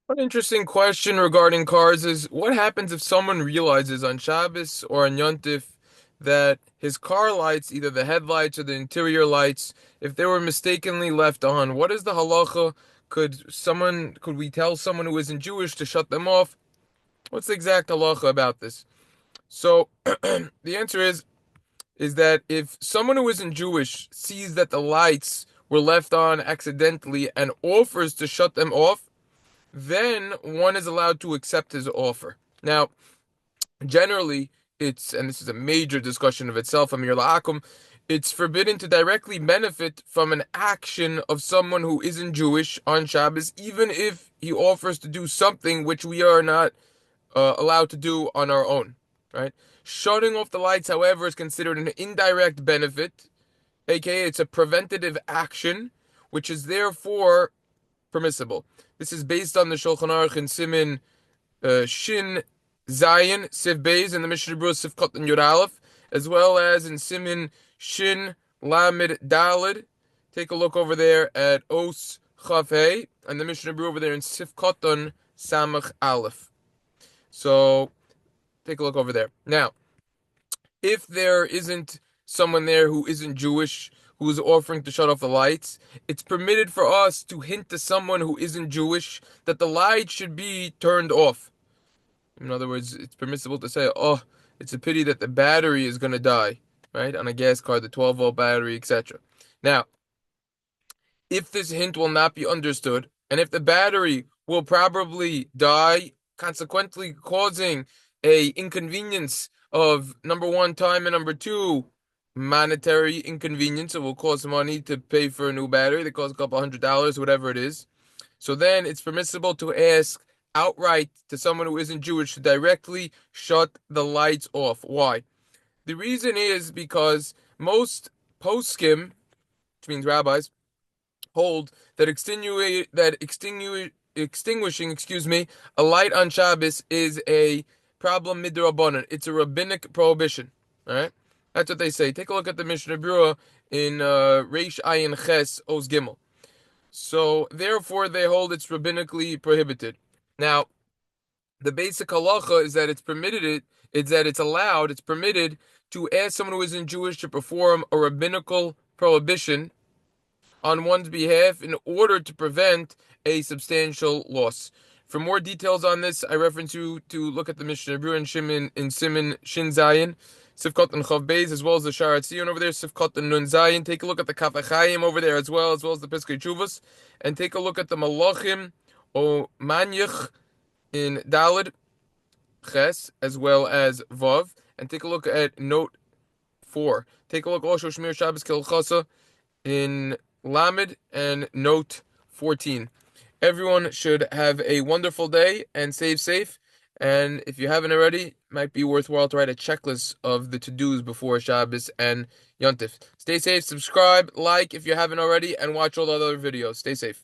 One interesting question regarding cars is what happens if someone realizes on Shabbos or on Yontif that his car lights, either the headlights or the interior lights, if they were mistakenly left on, what is the halacha? Could we tell someone who isn't Jewish to shut them off? What's the exact halacha about this? So the answer is that if someone who isn't Jewish sees that the lights were left on accidentally and offers to shut them off, then one is allowed to accept his offer. Now, generally, and this is a major discussion of itself, Amir La'akum, it's forbidden to directly benefit from an action of someone who isn't Jewish on Shabbos, even if he offers to do something which we are not allowed to do on our own, right? Shutting off the lights, however, is considered an indirect benefit, aka it's a preventative action, which is therefore permissible. This is based on the Shulchan Aruch in Simin Shin Zayin Siv Beis and the Mishnah Berurah Siv Kot and Yud Aleph, as well as in Simin Shin Lamed Dalid. Take a look over there at Os Chaf Hey and the Mishnah Berurah over there in Siv Koton Samach Aleph. So take a look over there. Now, if there isn't someone there who isn't Jewish who is offering to shut off the lights, it's permitted for us to hint to someone who isn't Jewish that the light should be turned off. In other words, it's permissible to say, "Oh, it's a pity that the battery is going to die," right? On a gas car, the 12-volt battery, etc. Now, if this hint will not be understood, and if the battery will probably die, consequently causing a inconvenience of number one, time, and number two, monetary inconvenience, it will cost money to pay for a new battery that costs a couple $100, whatever it is. So then it's permissible to ask outright to someone who isn't Jewish to directly shut the lights off. Why? The reason is because most poskim, which means rabbis, hold that extinguishing, a light on Shabbos is a problem midrabanan. It's a rabbinic prohibition. All right, that's what they say. Take a look at the Mishnah Berurah in Reish Ayin Ches Oz Gimel. So therefore, they hold it's rabbinically prohibited. Now, the basic halacha is that it's allowed, it's permitted to ask someone who isn't Jewish to perform a rabbinical prohibition on one's behalf in order to prevent a substantial loss. For more details on this, I reference you to look at the Mishnah Berurah in Siman Shin Zayin, Sivkot and Chav Beis, as well as the Sharat Zion over there, Sivkot and Nun Zayin. Take a look at the Kaf HaChaim over there as well as the Piskei Teshuvos, and take a look at the Malachim o Manyich in Dalid Ches, as well as Vav, and take a look at Note 4. Take a look also Shmir Shabbos Kilchasa in Lamed and Note 14. Everyone should have a wonderful day and save safe. And if you haven't already, it might be worthwhile to write a checklist of the to-dos before Shabbos and Yontif. Stay safe, subscribe, like if you haven't already, and watch all the other videos. Stay safe.